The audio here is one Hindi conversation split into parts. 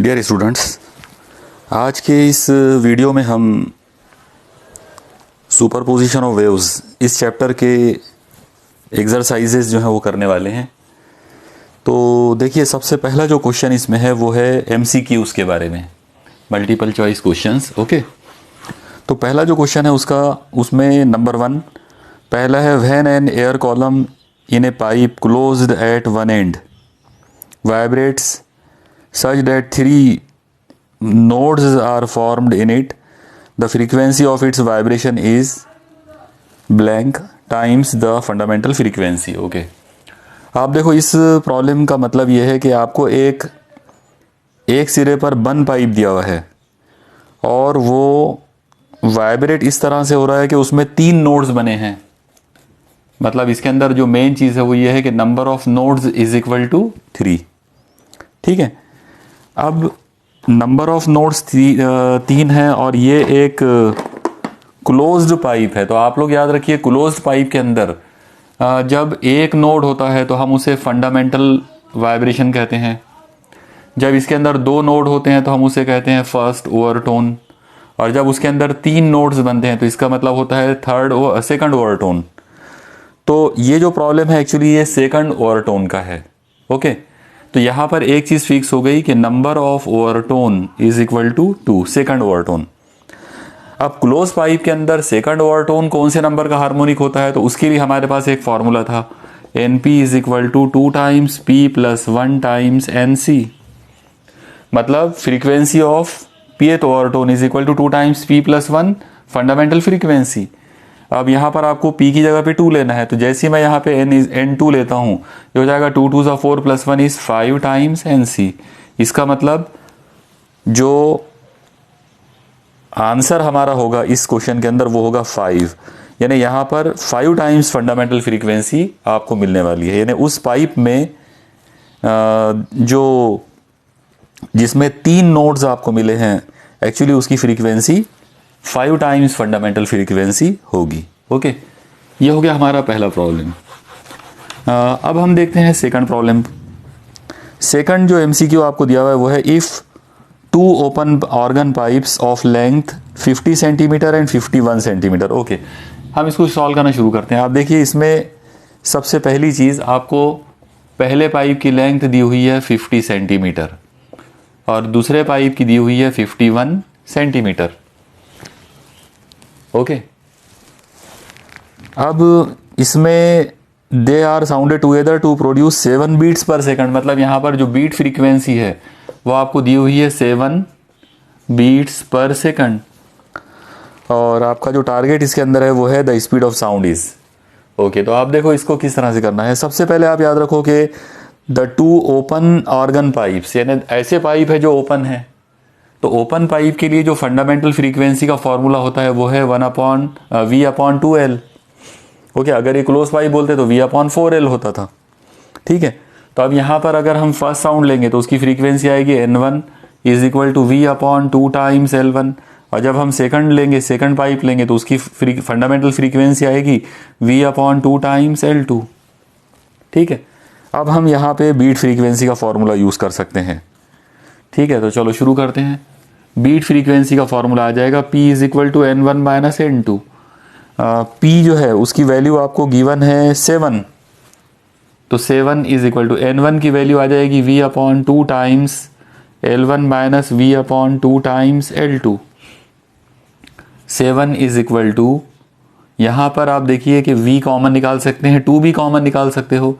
डियर स्टूडेंट्स, आज के इस वीडियो में हम सुपरपोजिशन ऑफ वेव्स इस चैप्टर के एक्सरसाइजेस जो हैं वो करने वाले हैं। तो देखिए, सबसे पहला जो क्वेश्चन इसमें है वो है एमसीक्यूज़ के बारे में, मल्टीपल चॉइस क्वेश्चंस। ओके, तो पहला जो क्वेश्चन है उसमें नंबर 1 पहला है, when an air column in A pipe closed eight one and vibrates such that 3 nodes are formed in it, the frequency of its vibration is blank times the fundamental frequency। Okay, आप देखो, इस प्रॉब्लम का मतलब यह है कि आपको एक सिरे पर बंद पाइप दिया हुआ है और वो वाइब्रेट इस तरह से हो रहा है कि उसमें 3 नोड्स बने हैं। मतलब इसके अंदर जो मेन चीज़ है वो ये है कि number of nodes is equal to 3। ठीक है, अब नंबर ऑफ नोड्स 3 है और ये एक क्लोज्ड पाइप है। तो आप लोग याद रखिए, क्लोज्ड पाइप के अंदर जब एक नोड होता है तो हम उसे फंडामेंटल वाइब्रेशन कहते हैं। जब इसके अंदर 2 नोड होते हैं तो हम उसे कहते हैं फर्स्ट ओवरटोन, और जब उसके अंदर 3 नोड्स बनते हैं तो इसका मतलब होता है सेकंड ओवरटोन। तो ये जो प्रॉब्लम है एक्चुअली ये सेकंड ओवरटोन का है। ओके, तो यहाँ पर एक चीज़ फिक्स हो गई कि number of overtone is equal to 2, second overtone. अब क्लोज पाइप के अंदर सेकंड ओवरटोन कौन से नंबर का हार्मोनिक होता है, तो उसके लिए हमारे पास एक फॉर्मूला था, NP is equal to 2 times P plus 1 times NC। मतलब frequency of pth overtone is equal to 2 times P plus 1 fundamental frequency. अब यहाँ पर आपको P की जगह पे 2 लेना है, तो जैसे ही मैं यहाँ पे N2 लेता हूँ, ये हो जाएगा 2 2 4 प्लस 1 इज 5 टाइम्स NC। इसका मतलब जो आंसर हमारा होगा इस क्वेश्चन के अंदर वो होगा 5, यानी यहाँ पर 5 टाइम्स फंडामेंटल फ्रीक्वेंसी आपको मिलने वाली है। यानी उस पाइप में जिसमें 3 नोड्स आपको मिले हैं, एक्चुअली उसकी फ्रीक्वेंसी 5 टाइम्स फंडामेंटल फ्रीक्वेंसी होगी। ओके, ये हो गया हमारा पहला प्रॉब्लम। अब हम देखते हैं सेकंड प्रॉब्लम। सेकंड जो एमसीक्यू आपको दिया हुआ है वो है, if 2 open organ pipes of length 50 centimetre and 51 centimetre. Okay, हम इसको सॉल्व करना शुरू करते हैं। आप देखिए, इसमें सबसे पहली चीज़ आपको पहले पाइप की लेंथ दी हुई है 50 सेंटीमीटर और दूसरे पाइप की दी हुई है 51 सेंटीमीटर। ओके, अब इसमें they are sounded together to produce 7 beats per second. मतलब यहाँ पर जो बीट फ्रीक्वेंसी है वो आपको दी हुई है 7 बीट्स पर सेकंड, और आपका जो टारगेट इसके अंदर है वो है the speed of sound is. Okay, तो आप देखो इसको किस तरह से करना है। सबसे पहले आप याद रखो कि द 2 ओपन ऑर्गन पाइप्स, यानी ऐसे पाइप है जो ओपन है, तो ओपन पाइप के लिए जो फंडामेंटल फ्रीक्वेंसी का फॉर्मूला होता है वो है V/2L। ओके, अगर ये क्लोज पाइप बोलते तो V/4L होता था। ठीक है, तो अब यहाँ पर अगर हम फर्स्ट साउंड लेंगे तो उसकी फ्रीक्वेंसी आएगी N1 is equal to V/2 times L1, और जब हम सेकंड लेंगे, सेकंड पाइप लेंगे, तो उसकी फंडामेंटल फ्रीक्वेंसी आएगी V/2 टाइम्स L2। ठीक है, अब हम यहाँ पे बीट फ्रीक्वेंसी का फॉर्मूला यूज़ कर सकते हैं। ठीक है, तो चलो शुरू करते हैं। बीट फ्रीक्वेंसी का फॉर्मूला आ जाएगा P is equal to N1 minus N2। P जो है उसकी वैल्यू आपको गिवन है 7, तो 7 इज इक्वल टू N1 की वैल्यू आ जाएगी V/2 times L1 minus V/2 times L2। 7 is equal to, यहाँ पर आप देखिए कि V कॉमन निकाल सकते हैं, 2 भी कॉमन निकाल सकते हो,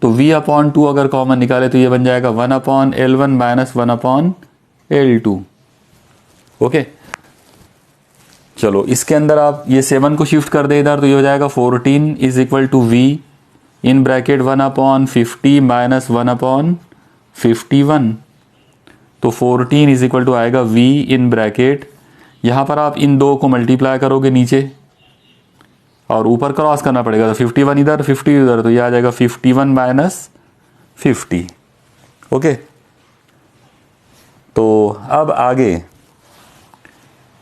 तो V/2 अगर कॉमन निकाले तो ये बन जाएगा 1/L1 माइनस 1/L2। ओके, चलो इसके अंदर आप ये 7 को शिफ्ट कर दे इधर, तो ये हो जाएगा 14 is equal to V in bracket 1/50 minus 1/51। तो 14 इज इक्वल टू आएगा V इन ब्रैकेट, यहाँ पर आप इन 2 को मल्टीप्लाई करोगे नीचे और ऊपर क्रॉस करना पड़ेगा, तो 51 इधर 50 इधर, तो ये आ जाएगा 51 माइनस 50। ओके, तो अब आगे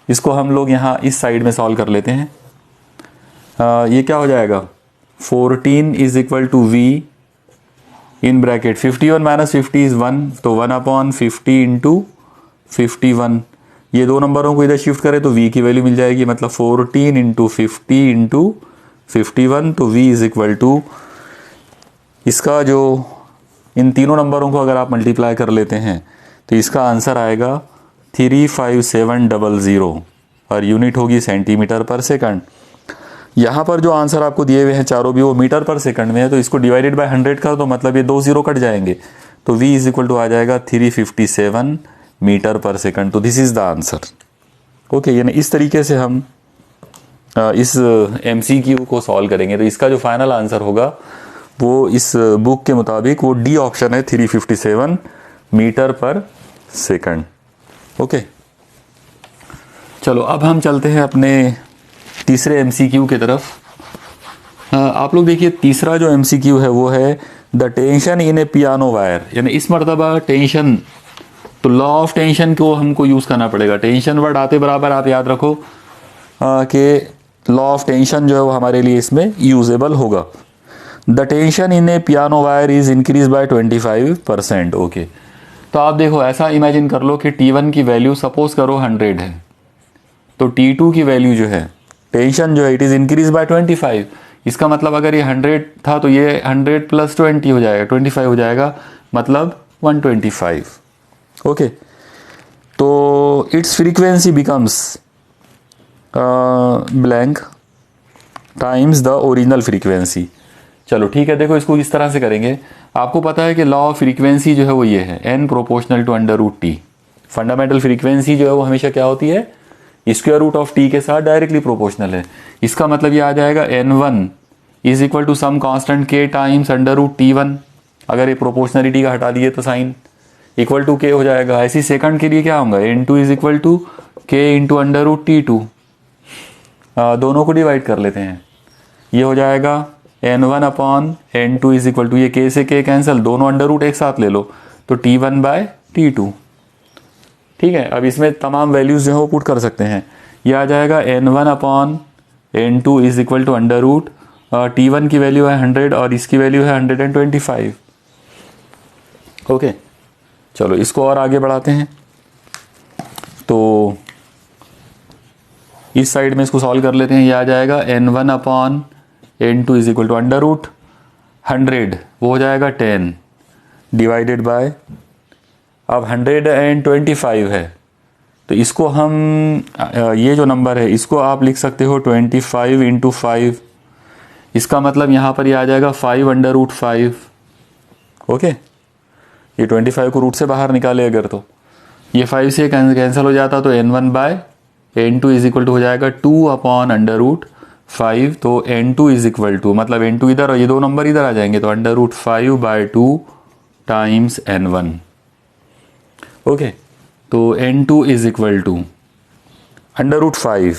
इसको हम लोग यहाँ इस साइड में सॉल्व कर लेते हैं। ये क्या हो जाएगा, 14 is equal to V in bracket 51 minus 50 is 1, तो 1/50 इंटू 51, ये दो नंबरों को इधर शिफ्ट करें तो v की वैल्यू मिल जाएगी, मतलब 14 इंटू 50 इंटू 51, तो v इज इक्वल टू, इसका जो इन तीनों नंबरों को अगर आप मल्टीप्लाई कर लेते हैं तो इसका आंसर आएगा 35700 और यूनिट होगी सेंटीमीटर पर सेकंड। यहाँ पर जो आंसर आपको दिए हुए हैं चारों भी वो मीटर पर सेकंड में है, तो इसको डिवाइडेड बाय 100 कर दो, मतलब ये 2 जीरो कट जाएंगे, तो v इज इक्वल टू आ जाएगा 357 मीटर पर सेकंड। तो this is the answer. Okay, यानी इस तरीके से हम इस MCQ को सॉल्व करेंगे। तो इसका जो फाइनल आंसर होगा वो इस बुक के मुताबिक वो डी ऑप्शन है, 357 मीटर पर सेकंड। ओके, चलो अब हम चलते हैं अपने तीसरे MCQ की तरफ। आप लोग देखिए, तीसरा जो MCQ है वो है the tension in A piano wire, यानी इस मरतबा टेंशन, तो लॉ ऑफ टेंशन को हमको यूज़ करना पड़ेगा। टेंशन वर्ड आते बराबर आप याद रखो कि लॉ ऑफ टेंशन जो है वो हमारे लिए इसमें यूजेबल होगा। The tension in A piano wire is increase by 25%। Okay, तो आप देखो ऐसा इमेजिन कर लो कि T1 की वैल्यू सपोज करो 100 है, तो T2 की वैल्यू जो है, टेंशन जो है, इट इज़ इंक्रीज बाय 25। इसका मतलब अगर ये 100 था तो ये 100 प्लस 20 हो जाएगा, 25 हो जाएगा, मतलब 125। ओके, तो it's frequency becomes blank times the original frequency. चलो ठीक है, देखो इसको इस तरह से करेंगे। आपको पता है कि लॉ ऑफ फ्रीक्वेंसी जो है वो ये है, n proportional to under root T. Fundamental frequency जो है वो हमेशा क्या होती है, स्क्वायर रूट ऑफ टी के साथ डायरेक्टली प्रोपोर्शनल है। इसका मतलब ये आ जाएगा n1 is equal to some constant k times under root T1। अगर ये प्रोपोर्शनलिटी का हटा दिए तो साइन इक्वल टू k हो जाएगा। ऐसी सेकंड के लिए क्या होगा, n2 is equal to k into under root T2। दोनों को डिवाइड कर लेते हैं, ये हो जाएगा n1 upon n2 is equal to, ये k से k कैंसिल, दोनों अंडर रूट एक साथ ले लो, तो T1 बाय T2। ठीक है, अब इसमें तमाम वैल्यूज जो है वो पुट कर सकते हैं। ये आ जाएगा n1 upon n2 is equal to under root, T1 की वैल्यू है 100 और इसकी वैल्यू है 125। ओके, चलो इसको और आगे बढ़ाते हैं। तो इस साइड में इसको सॉल्व कर लेते हैं। ये आ जाएगा n1 upon n2 is equal to under root 100, वो हो जाएगा 10 डिवाइडेड बाय, अब 125 है, तो इसको हम ये जो नंबर है इसको आप लिख सकते हो 25 इंटू 5। इसका मतलब यहाँ पर ये आ जाएगा 5 अंडर रूट 5। ओके, ये 25 को रूट से बाहर निकाले अगर, तो ये 5 से कैंसिल हो जाता, तो n1 bye n2 is equal to हो जाएगा 2 अपॉन अंडर रूट 5। तो n2 इज इक्वल टू, मतलब n2 इधर और ये दो नंबर इधर आ जाएंगे, तो under root 5 by 2 times n1। Okay, तो n2 is equal to under root 5,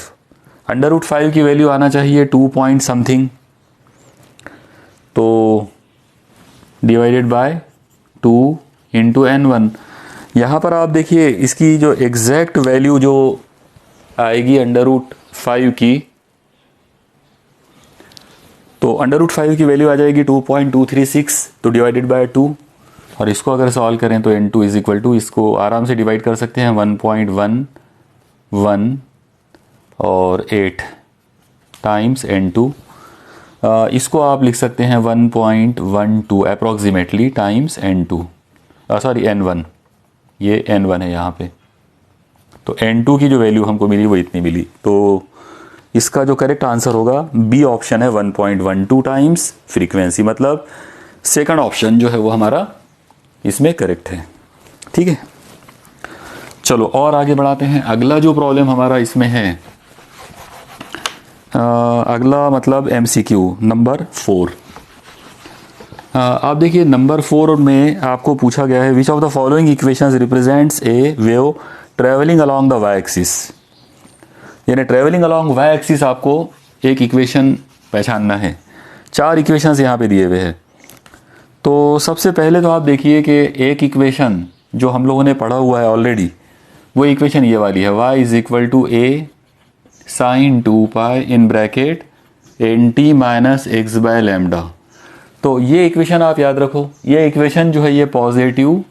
under root 5 की वैल्यू आना चाहिए 2 पॉइंट समथिंग, तो डिवाइडेड बाय 2 इंटू n1। यहाँ पर आप देखिए इसकी जो एग्जैक्ट वैल्यू जो आएगी अंडर रूट 5 की, तो अंडर रूट 5 की वैल्यू आ जाएगी 2.236, तो डिवाइडेड बाय 2, और इसको अगर सॉल्व करें तो n2 इज इक्वल टू, इसको आराम से डिवाइड कर सकते हैं 1.11 और 8 टाइम्स n2। इसको आप लिख सकते हैं 1.12 approximately times n2, sorry n1, ये n1 है यहाँ पे, तो n2 की जो वैल्यू हमको मिली वो इतनी मिली। तो इसका जो करेक्ट आंसर होगा बी ऑप्शन है 1.12 टाइम्स फ्रीक्वेंसी, मतलब सेकंड ऑप्शन जो है वो हमारा इसमें करेक्ट है। ठीक है, चलो और आगे बढ़ाते हैं। अगला जो प्रॉब्लम हमारा इसमें है, अगला मतलब MCQ नंबर 4। आप देखिए नंबर 4 में आपको पूछा गया है which of the following equations represents a wave travelling along the Y axis. यानी ट्रेवलिंग अलोंग वाई एक्सिस आपको एक इक्वेशन पहचानना है। 4 इक्वेशंस यहाँ पे दिए हुए हैं। तो सबसे पहले तो आप देखिए कि एक इक्वेशन जो हम लोगों ने पढ़ा हुआ है ऑलरेडी, वो इक्वेशन ये वाली है, y is equal to a sine 2 pi in bracket nt minus x by lambda. तो ये इक्वेशन आप याद रखो, ये इक्वेशन जो है ये पॉजिटिव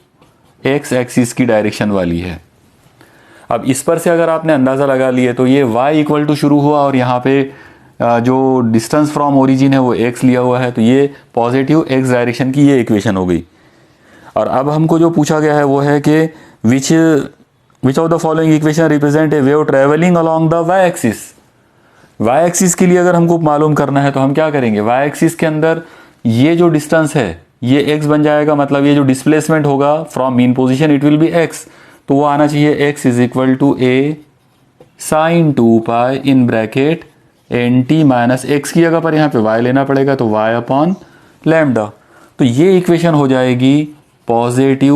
x एक्सिस की डायरेक्शन वाली है। अब इस पर से अगर आपने अंदाज़ा लगा लिए तो ये y इक्वल टू शुरू हुआ और यहाँ पे जो डिस्टेंस फ्रॉम ओरिजिन है वो x लिया हुआ है, तो ये पॉजिटिव x डायरेक्शन की ये इक्वेशन हो गई। और अब हमको जो पूछा गया है वो है कि विच of the following equation represent a wave travelling along the y axis. y axis के लिए अगर हमको मालूम करना है तो हम क्या करेंगे, y एक्सिस के अंदर ये जो डिस्टेंस है ये x बन जाएगा, मतलब ये जो डिस्प्लेसमेंट होगा from mean position it will be x, तो वो आना चाहिए x is equal to a sine 2 pi in bracket n t minus x की जगह पर यहाँ पे y लेना पड़ेगा तो y अपॉन लैम्डा। तो ये इक्वेशन हो जाएगी पॉजिटिव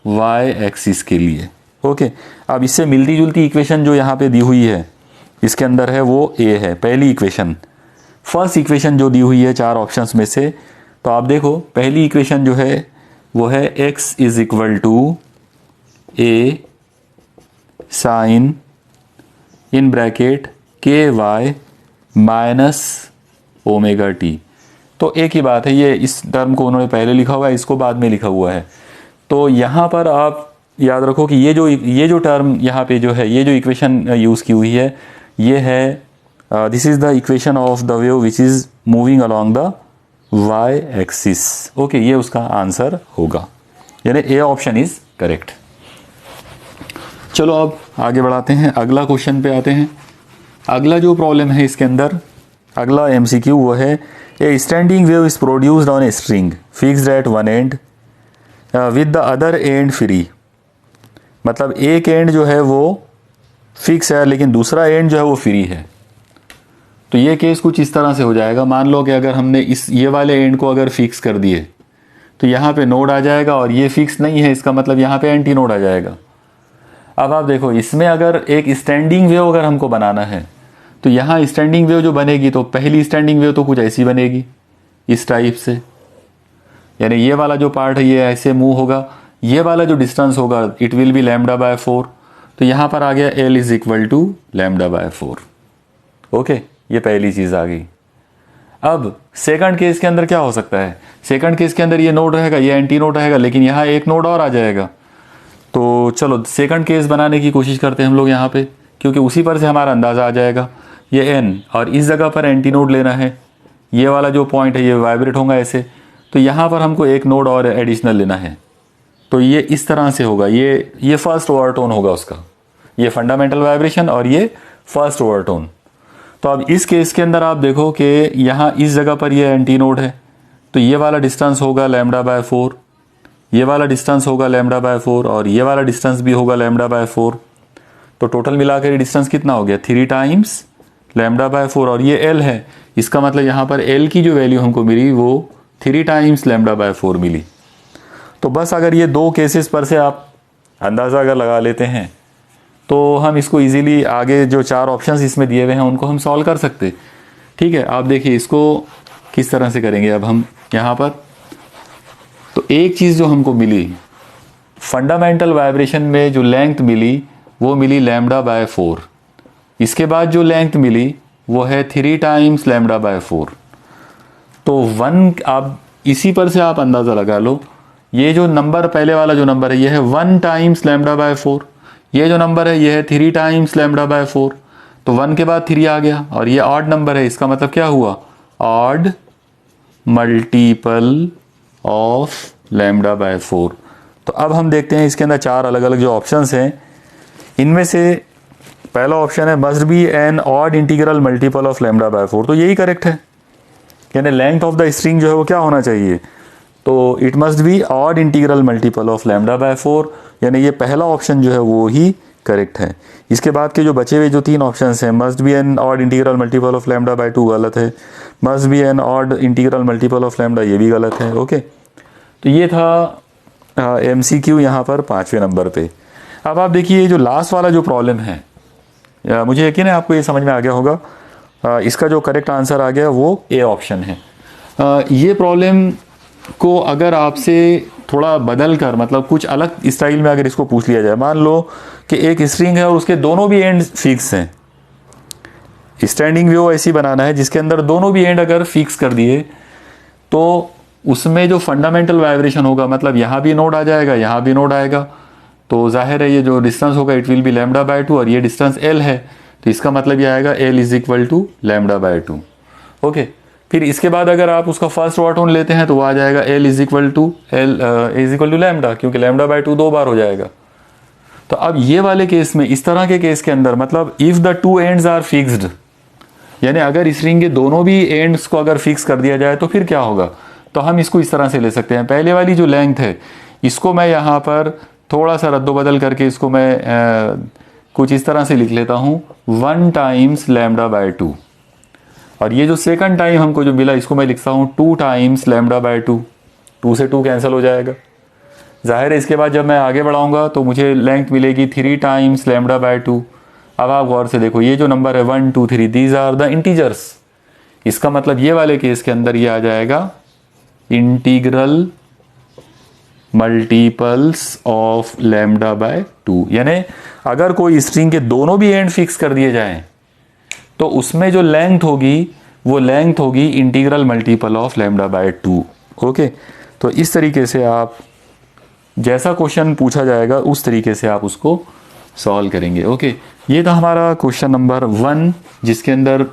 y एक्सिस के लिए। ओके, अब इससे मिलती जुलती इक्वेशन जो यहाँ पे दी हुई है इसके अंदर है वो a है, पहली इक्वेशन, फर्स्ट इक्वेशन जो दी हुई है चार ऑप्शंस में से। तो आप देखो पहली इक्वेशन जो है वो है x is equal to a sine in bracket k y minus omega t. तो एक ही बात है, ये इस टर्म को उन्होंने पहले लिखा हुआ है, इसको बाद में लिखा हुआ है। तो यहाँ पर आप याद रखो कि ये जो टर्म यहाँ पे जो है, ये जो इक्वेशन यूज़ की हुई है ये है this is the equation of the wave which is moving along the y axis. Okay, ये उसका आंसर होगा, यानी ए ऑप्शन इज करेक्ट। चलो अब आगे बढ़ाते हैं, अगला क्वेश्चन पे आते हैं। अगला जो प्रॉब्लम है इसके अंदर, अगला एमसीक्यू वो है a standing wave is produced on a string fixed at one end with the other end free. मतलब एक एंड जो है वो फिक्स है लेकिन दूसरा एंड जो है वो फ्री है। तो ये केस कुछ इस तरह से हो जाएगा, मान लो कि अगर हमने ये वाले एंड को अगर फिक्स कर दिए तो यहाँ पे नोड आ जाएगा और ये फिक्स नहीं है, इसका मतलब यहाँ पे एंटी नोड आ जाएगा। अब आप देखो इसमें अगर एक स्टैंडिंग वेव अगर हमको बनाना है तो यहाँ स्टैंडिंग वेव जो बनेगी तो पहली स्टैंडिंग वेव तो कुछ ऐसी बनेगी इस टाइप से, यानी ये वाला जो पार्ट है ये ऐसे मूव होगा, ये वाला जो डिस्टेंस होगा it will be lambda by 4। तो यहाँ पर आ गया L is equal to lambda by 4। Okay, ये पहली चीज़ आ गई। अब सेकंड केस के अंदर क्या हो सकता है, सेकंड केस के अंदर ये नोड रहेगा, ये एंटी नोड रहेगा, लेकिन यहाँ एक नोड और आ जाएगा। तो चलो सेकंड केस बनाने की कोशिश करते हैं हम लोग यहाँ पे, क्योंकि उसी पर से हमारा अंदाज़ा आ जाएगा। ये n और इस जगह पर एंटी नोड लेना है, ये वाला जो पॉइंट है ये वाइब्रेट होगा ऐसे, तो यहाँ पर हमको एक नोड और एडिशनल लेना है। तो ये इस तरह से होगा, ये फर्स्ट ओवरटोन होगा उसका, ये फंडामेंटल वाइब्रेशन और ये फर्स्ट ओवरटोन। तो अब इस केस के अंदर आप देखो कि यहाँ इस जगह पर ये एंटी नोड है, तो ये वाला डिस्टेंस होगा लैम्डा बाय 4, ये वाला डिस्टेंस होगा लैम्डा बाय 4 और ये वाला डिस्टेंस भी होगा लैम्डा बाय 4। तो टोटल मिलाकर ये डिस्टेंस कितना हो गया, 3 टाइम्स लैम्डा बाय 4 और ये L है, इसका मतलब यहाँ पर L की जो वैल्यू हमको मिली वो 3 टाइम्स लैम्डा बाय 4 मिली। तो बस अगर ये दो केसेस पर से आप अंदाज़ा अगर लगा लेते हैं तो हम इसको इजीली आगे जो चार ऑप्शंस इसमें दिए हुए हैं उनको हम सॉल्व कर सकते। ठीक है, आप देखिए इसको किस तरह से करेंगे। अब हम यहाँ पर तो एक चीज़ जो हमको मिली फंडामेंटल वाइब्रेशन में जो लेंथ मिली वो मिली लैम्डा बाय 4, इसके बाद जो लेंथ मिली वो है 3 टाइम्स लैम्डा बाय 4। तो 1 आप इसी पर से आप अंदाज़ा लगा लो, ये जो नंबर पहले वाला जो नंबर है ये है 1 टाइम्स लैम्डा बाय 4, ये जो नंबर है ये है 3 टाइम्स लैम्डा बाय 4। तो 1 के बाद 3 आ गया और ये ऑड नंबर है, इसका मतलब क्या हुआ, odd multiple of lambda by 4। तो अब हम देखते हैं इसके अंदर चार अलग अलग जो ऑप्शंस हैं, इनमें से पहला ऑप्शन है must be an odd integral multiple of lambda by 4। तो यही करेक्ट है, यानी लेंथ ऑफ द स्ट्रिंग जो है वो क्या होना चाहिए, तो it must be odd integral multiple of lambda by 4, यानी ये पहला ऑप्शन जो है वो ही करेक्ट है। इसके बाद के जो बचे हुए जो 3 ऑप्शंस हैं, must be an odd integral multiple of lambda by 2 गलत है, must be an odd integral multiple of lambda ये भी गलत है। ओके, तो ये था MCQ यहाँ पर 5वें नंबर पे। अब आप देखिए जो लास्ट वाला जो प्रॉब्लम है, मुझे यकीन है आपको ये समझ में आ गया होगा, इसका जो करेक्ट आंसर आ गया वो ए ऑप्शन है। ये प्रॉब्लम को अगर आपसे थोड़ा बदल कर, मतलब कुछ अलग स्टाइल में अगर इसको पूछ लिया जाए, मान लो कि एक स्ट्रिंग है और उसके दोनों भी एंड फिक्स हैं, स्टैंडिंग वेव ऐसी बनाना है जिसके अंदर दोनों भी एंड अगर फिक्स कर दिए तो उसमें जो फंडामेंटल वाइब्रेशन होगा, मतलब यहाँ भी नोड आ जाएगा, यहाँ भी नोड आएगा, तो जाहिर है ये जो डिस्टेंस होगा it will be lambda by 2 और ये डिस्टेंस l है, तो इसका मतलब ये आएगा l is equal to lambda by 2। Okay, फिर इसके बाद अगर आप उसका फर्स्ट ओवरटोन लेते हैं तो वो आ जाएगा l is equal to lambda, क्योंकि लैम्डा बाय 2 2 बार हो जाएगा। तो अब ये वाले केस में, इस तरह के केस के अंदर, मतलब if the two ends are fixed, यानी अगर स्ट्रिंग के दोनों भी एंड्स को अगर फिक्स कर दिया जाए तो फिर क्या होगा, तो हम इसको इस तरह से ले सकते हैं। पहले वाली जो लेंथ है इसको मैं यहाँ पर थोड़ा सा रद्दोबदल करके इसको मैं कुछ इस तरह से लिख लेता हूँ 1 टाइम्स लैम्डा बाय 2, और ये जो सेकंड टाइम हमको जो मिला इसको मैं लिखता हूँ 2 टाइम्स लैम्डा बाय 2। 2 से 2 कैंसिल हो जाएगा। जाहिर है इसके बाद जब मैं आगे बढ़ाऊंगा तो मुझे लेंथ मिलेगी 3 टाइम्स लैम्डा बाय 2। अब आप गौर से देखो, ये जो नंबर है 1 2 3 दीज आर द इंटीजर्स। इसका मतलब ये वाले केस के अंदर ये आ जाएगा integral multiples of lambda by 2। यानी अगर कोई स्ट्रिंग के दोनों भी एंड फिक्स कर दिए जाएं तो उसमें जो लेंथ होगी वो लेंथ होगी integral multiple of lambda by 2। Okay, तो इस तरीके से आप जैसा क्वेश्चन पूछा जाएगा उस तरीके से आप उसको सॉल्व करेंगे। ओके, ये था हमारा क्वेश्चन नंबर 1 जिसके अंदर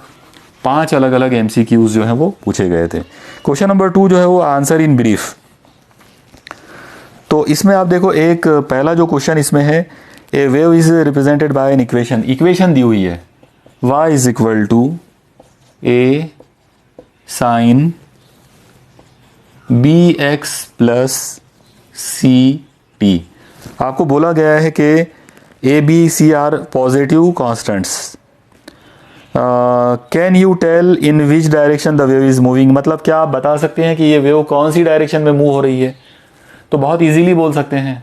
5 अलग अलग MCQs जो हैं वो पूछे गए थे। क्वेश्चन नंबर 2 जो है वो आंसर इन ब्रीफ। तो इसमें आप देखो, एक पहला जो क्वेश्चन इसमें है, a wave is represented by an equation दी हुई है y is equal to a sine bx plus ct। आपको बोला गया है कि a b c are positive constants. Can you tell in which direction the wave is moving, मतलब क्या आप बता सकते हैं कि ये वेव कौन सी डायरेक्शन में मूव हो रही है। तो बहुत इजीली बोल सकते हैं।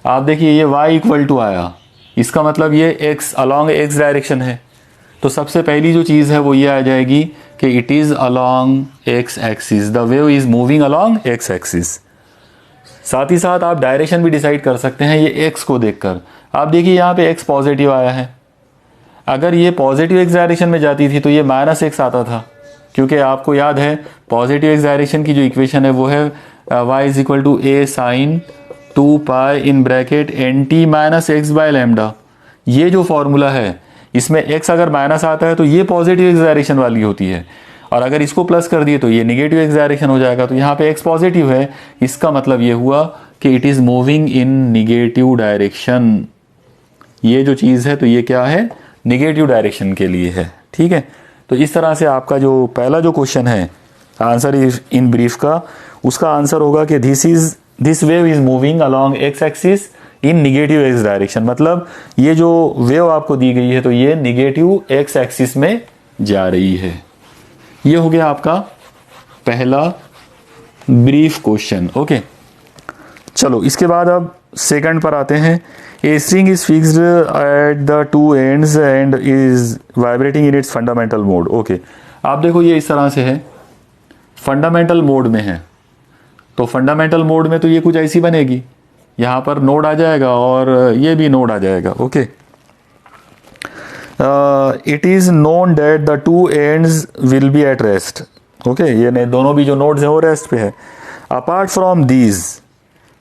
आप देखिए ये y इक्वल टू आया, इसका मतलब ये x अलॉन्ग x डायरेक्शन है। तो सबसे पहली जो चीज़ है वो ये आ जाएगी कि it is along x axis, the wave is moving along x axis. साथ ही साथ आप डायरेक्शन भी डिसाइड कर सकते हैं ये x को देखकर। आप देखिए यहाँ पे x पॉजिटिव आया है, अगर ये पॉजिटिव x डायरेक्शन में जाती थी तो ये -x आता था, क्योंकि आपको याद है पॉजिटिव x डायरेक्शन की जो इक्वेशन है वो है y is equal to a sine 2 pi in bracket nt minus x by lambda. ये जो फॉर्मूला है इसमें x अगर माइनस आता है तो ये पॉजिटिव x डायरेक्शन वाली होती है, और अगर इसको प्लस कर दिए तो ये निगेटिव x डायरेक्शन हो जाएगा। तो यहाँ पे x पॉजिटिव है, इसका मतलब ये हुआ कि it is moving in negative direction. ये जो चीज़ है तो ये क्या है, निगेटिव डायरेक्शन के लिए है। ठीक है, तो इस तरह से आपका जो पहला जो क्वेश्चन है आंसर इन ब्रीफ का, उसका आंसर होगा कि this wave is moving along x axis in negative x direction. मतलब ये जो वेव आपको दी गई है तो ये निगेटिव x एक्सिस में जा रही है। ये हो गया आपका पहला ब्रीफ क्वेश्चन। ओके, चलो इसके बाद अब सेकंड पर आते हैं। A string is fixed at the two ends and is vibrating in its fundamental mode. Okay, आप देखो ये इस तरह से है, फंडामेंटल मोड में है। तो फंडामेंटल मोड में तो ये कुछ ऐसी बनेगी, यहाँ पर नोड आ जाएगा और ये भी नोड आ जाएगा। Okay, it is known that the two ends will be at rest. Okay, ये नहीं, दोनों भी जो नोड्स हैं वो रेस्ट पे है। Apart from these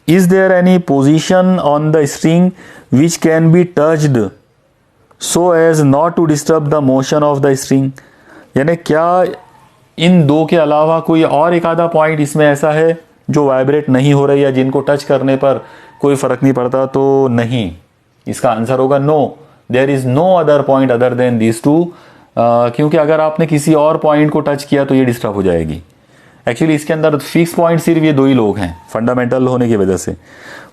is there any position on the string which can be touched so as not to disturb the motion of the string. यानी क्या इन दो के अलावा कोई और एक आधा पॉइंट इसमें ऐसा है जो वाइब्रेट नहीं हो रही या जिनको टच करने पर कोई फर्क नहीं पड़ता? तो नहीं, इसका आंसर होगा no, there is no other point other than this two. क्योंकि अगर आपने किसी और पॉइंट को टच किया तो ये डिस्टर्ब हो जाएगी। एक्चुअली इसके अंदर फिक्स पॉइंट सिर्फ ये दो ही लोग हैं फंडामेंटल होने की वजह से।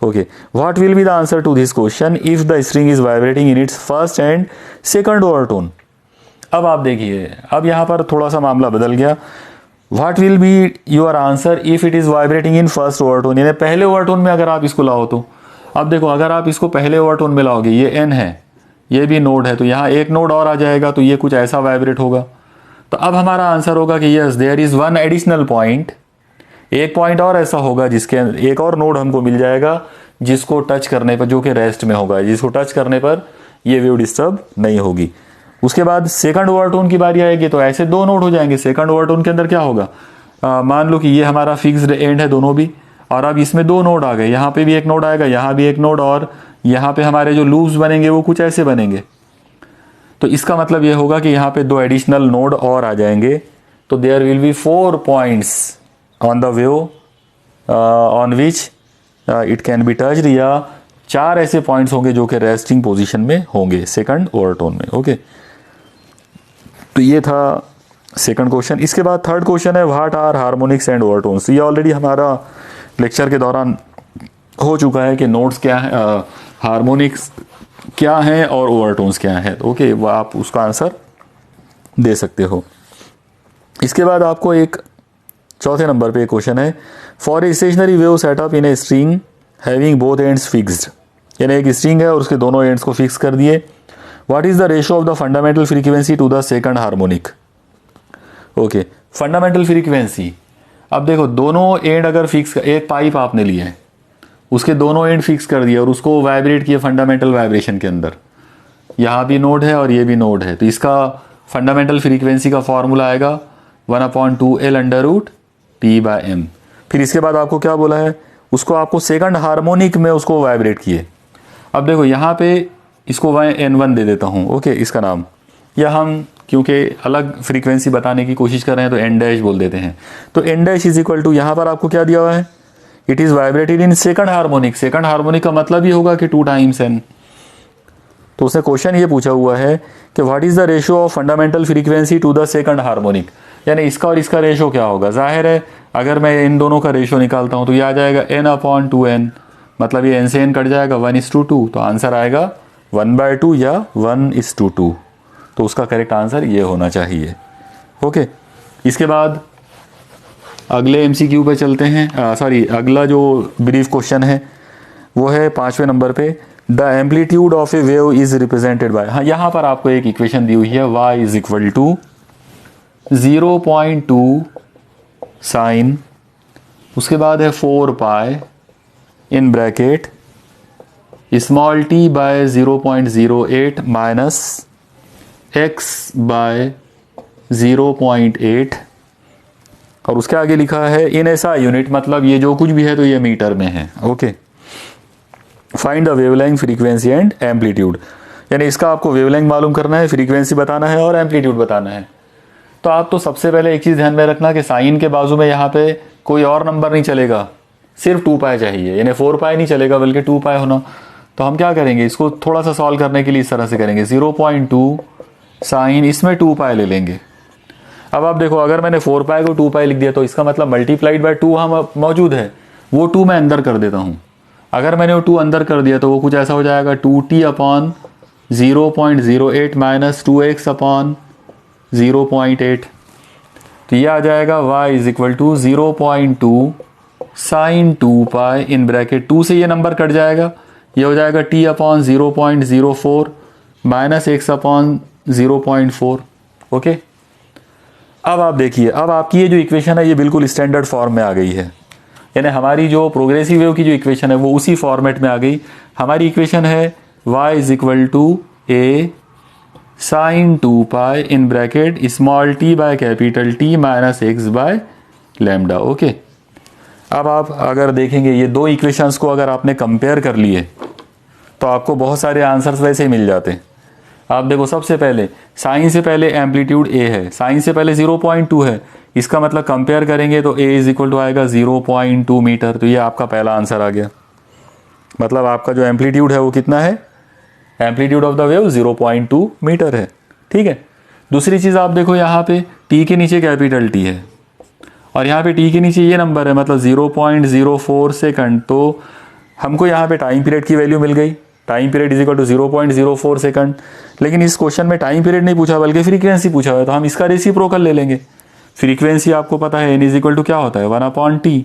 Okay, what will be the answer to this question if the string is vibrating in its first and second overtone. अब आप देखिए, अब यहाँ पर थोड़ा सा मामला बदल गया। What will be your answer if it is vibrating in first overtone, यानी पहले ओवरटोन में अगर आप इसको लाओ तो अब देखो, अगर आप इसको पहले ओवरटोन में लाओगे, ये एन है, ये भी नोड है, तो यहाँ एक नोड और आ जाएगा, तो ये कुछ ऐसा वाइब्रेट होगा। तो अब हमारा आंसर होगा कि yes there is one additional point, एक पॉइंट और ऐसा होगा जिसके एक और नोड हमको मिल जाएगा जिसको टच करने पर, जो कि रेस्ट में होगा, जिसको टच करने पर ये वेव डिस्टर्ब नहीं होगी। उसके बाद सेकंड ओवरटोन की बारी आएगी तो ऐसे दो नोड हो जाएंगे। सेकंड ओवरटोन के अंदर क्या होगा, मान लो कि ये हमारा फिक्स्ड एंड है दोनों भी, और अब इसमें दो नोड आ गए, यहाँ पे भी एक नोड आएगा, यहाँ भी एक नोड, और यहाँ पे हमारे जो लूप्स बनेंगे वो कुछ ऐसे बनेंगे। तो इसका मतलब ये होगा कि यहाँ पे 2 एडिशनल नोड और आ जाएंगे। तो there will be 4 points on the wave on which it can be touched, या 4 ऐसे पॉइंट्स होंगे जो कि रेस्टिंग पोजीशन में होंगे सेकंड ओवरटोन में। ओके, तो ये था सेकंड क्वेश्चन। इसके बाद थर्ड क्वेश्चन है what are harmonics and overtones. ये ऑलरेडी हमारा लेक्चर के दौरान हो चुका है कि नोट्स क्या है, हार्मोनिक्स क्या है और ओवरटोन्स क्या है। ओके, वो आप उसका आंसर दे सकते हो। इसके बाद आपको एक चौथे नंबर पे क्वेश्चन है for a stationary wave setup in a string having both ends fixed, यानी एक स्ट्रिंग है और उसके दोनों एंड्स को फिक्स कर दिए। What is the ratio of the fundamental frequency to the second harmonic. Okay, fundamental frequency, अब देखो दोनों एंड अगर फिक्स, एक पाइप आपने लिया है, उसके दोनों एंड फिक्स कर दिया और उसको वाइब्रेट किया फंडामेंटल वाइब्रेशन के अंदर, यहाँ भी नोड है और ये भी नोड है, तो इसका फंडामेंटल फ्रीक्वेंसी का फॉर्मूला आएगा 1/2L√T/m। फिर इसके बाद आपको क्या बोला है, उसको आपको सेकंड हार्मोनिक में उसको वाइब्रेट किए। अब देखो यहाँ पे इसको N1 दे देता हूँ, ओके, इसका नाम, या हम क्योंकि अलग फ्रीक्वेंसी बताने की कोशिश कर रहे हैं तो N' बोल देते हैं। तो N' इज इक्वल टू, यहाँ पर आपको क्या दिया हुआ है, it is vibrated in second harmonic. Second harmonic का मतलब ये होगा कि 2 टाइम्स n। तो उसने क्वेश्चन ये पूछा हुआ है कि what is the ratio of fundamental frequency to the second harmonic, यानी इसका और इसका रेशियो क्या होगा। जाहिर है अगर मैं इन दोनों का रेशियो निकालता हूं तो ये आ जाएगा n/2n, मतलब ये n से n कट जाएगा 1:2, तो आंसर आएगा 1/2 या 1:2। तो उसका करेक्ट आंसर ये होना चाहिए। ओके, इसके बाद अगले MCQ पे चलते हैं। अगला जो ब्रीफ क्वेश्चन है वो है 5वें नंबर पे, the amplitude of A wave is represented bye. हाँ, यहाँ पर आपको एक इक्वेशन दी हुई है y is equal to 0.2 sine, उसके बाद है 4 pi in bracket small t by 0.08 minus x by 0.8, और उसके आगे लिखा है इन ऐसा यूनिट, मतलब ये जो कुछ भी है तो ये मीटर में है। Okay, find the wavelength, frequency and amplitude, यानी इसका आपको वेवलेंथ मालूम करना है, फ्रीक्वेंसी बताना है और एम्पलीट्यूड बताना है। तो आप तो सबसे पहले एक चीज़ ध्यान में रखना कि साइन के बाजू में यहाँ पे कोई और नंबर नहीं चलेगा, सिर्फ 2 पाई चाहिए, यानी 4 पाई नहीं चलेगा बल्कि 2 पाई होना। तो हम क्या करेंगे, इसको थोड़ा सा सॉल्व करने के लिए इस तरह से करेंगे, 0.2 साइन, इसमें 2 पाई ले लेंगे। अब आप देखो अगर मैंने 4 पाई को 2 पाई लिख दिया तो इसका मतलब मल्टीप्लाइड बाय 2 हम मौजूद है, वो 2 मैं अंदर कर देता हूँ। अगर मैंने वो 2 अंदर कर दिया तो वो कुछ ऐसा हो जाएगा 2t/0.08 माइनस 2x/0.8। तो ये आ जाएगा y is equal to 0.2 sine 2 pi in bracket 2 से ये नंबर कट जाएगा, ये हो जाएगा t/0.04 माइनस x/0.4। ओके, अब आप देखिए, अब आपकी ये जो इक्वेशन है ये बिल्कुल स्टैंडर्ड फॉर्म में आ गई है, यानी हमारी जो प्रोग्रेसिव वेव की जो इक्वेशन है वो उसी फॉर्मेट में आ गई। हमारी इक्वेशन है y is equal to a sine 2 pi in bracket small t by capital T minus x by lambda. Okay, अब आप अगर देखेंगे ये दो इक्वेशंस को अगर आपने कंपेयर कर लिए तो आपको बहुत सारे आंसर्स वैसे ही मिल जाते। आप देखो सबसे पहले साइन से पहले एम्पलीट्यूड a है, साइन से पहले 0.2 है, इसका मतलब कंपेयर करेंगे तो a इज इक्वल टू आएगा 0.2 मीटर। तो ये आपका पहला आंसर आ गया, मतलब आपका जो एम्पलीट्यूड है वो कितना है, amplitude of the wave 0.2 metre है। ठीक है, दूसरी चीज़ आप देखो यहाँ पे t के नीचे कैपिटल T है और यहाँ पे t के नीचे ये नंबर है, मतलब 0.04 सेकंड। तो हमको यहाँ पे टाइम पीरियड की वैल्यू मिल गई, time period is equal to 0.04 second. लेकिन इस क्वेश्चन में टाइम पीरियड नहीं पूछा बल्कि फ्रीक्वेंसी पूछा हुआ है, तो हम इसका रेसिप्रोकल ले लेंगे। फ्रीक्वेंसी आपको पता है n इज इक्वल टू क्या होता है 1/t,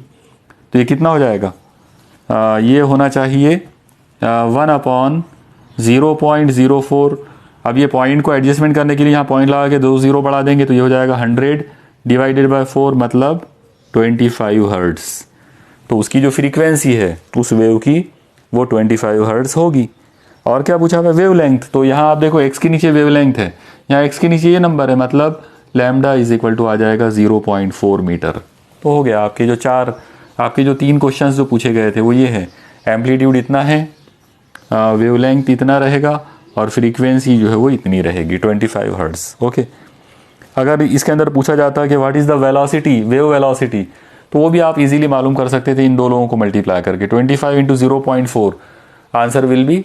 तो ये कितना हो जाएगा, ये होना चाहिए 1/0.04। अब ये पॉइंट को एडजस्टमेंट करने के लिए यहाँ पॉइंट लगा के 2 0 बढ़ा देंगे तो ये हो जाएगा 100 डिवाइडेड बाय 4, मतलब 25 हर्ट्ज। तो उसकी जो फ्रीक्वेंसी है उस वेव की वो 25 हर्ट्ज होगी। और क्या पूछा है, वेवलेंथ। तो यहाँ आप देखो x के नीचे वेवलेंथ है, यहाँ x के नीचे ये नंबर है, मतलब लैम्डा इज इक्वल टू आ जाएगा 0.4 मीटर। तो हो गया आपके जो 3 क्वेश्चंस जो पूछे गए थे वो ये है, एम्पलीट्यूड इतना है, वेवलेंथ इतना रहेगा और फ्रीक्वेंसी जो है वो इतनी रहेगी 25 हर्ट्ज। ओके, अगर इसके अंदर पूछा जाता है कि what is the velocity, wave velocity, तो वो भी आप इजीली मालूम कर सकते थे इन दो लोगों को मल्टीप्लाई करके। 25 इंटू 0.4, आंसर विल बी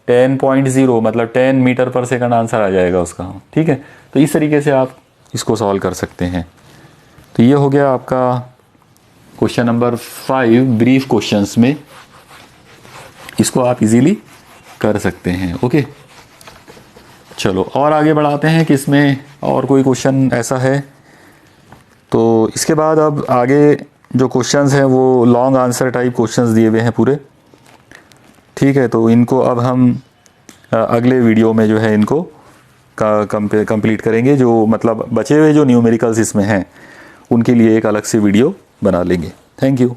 10.0, मतलब 10 मीटर पर सेकंड आंसर आ जाएगा उसका। ठीक है, तो इस तरीके से आप इसको सॉल्व कर सकते हैं। तो ये हो गया आपका क्वेश्चन नंबर 5 ब्रीफ क्वेश्चंस में, इसको आप इजीली कर सकते हैं। ओके, चलो और आगे बढ़ाते हैं कि इसमें और कोई क्वेश्चन ऐसा है। तो इसके बाद अब आगे जो क्वेश्चंस हैं वो लॉन्ग आंसर टाइप क्वेश्चंस दिए हुए हैं पूरे। ठीक है, तो इनको अब हम अगले वीडियो में जो है इनको कंप्लीट करेंगे। जो मतलब बचे हुए जो न्यूमेरिकल्स इसमें हैं उनके लिए एक अलग से वीडियो बना लेंगे। Thank you.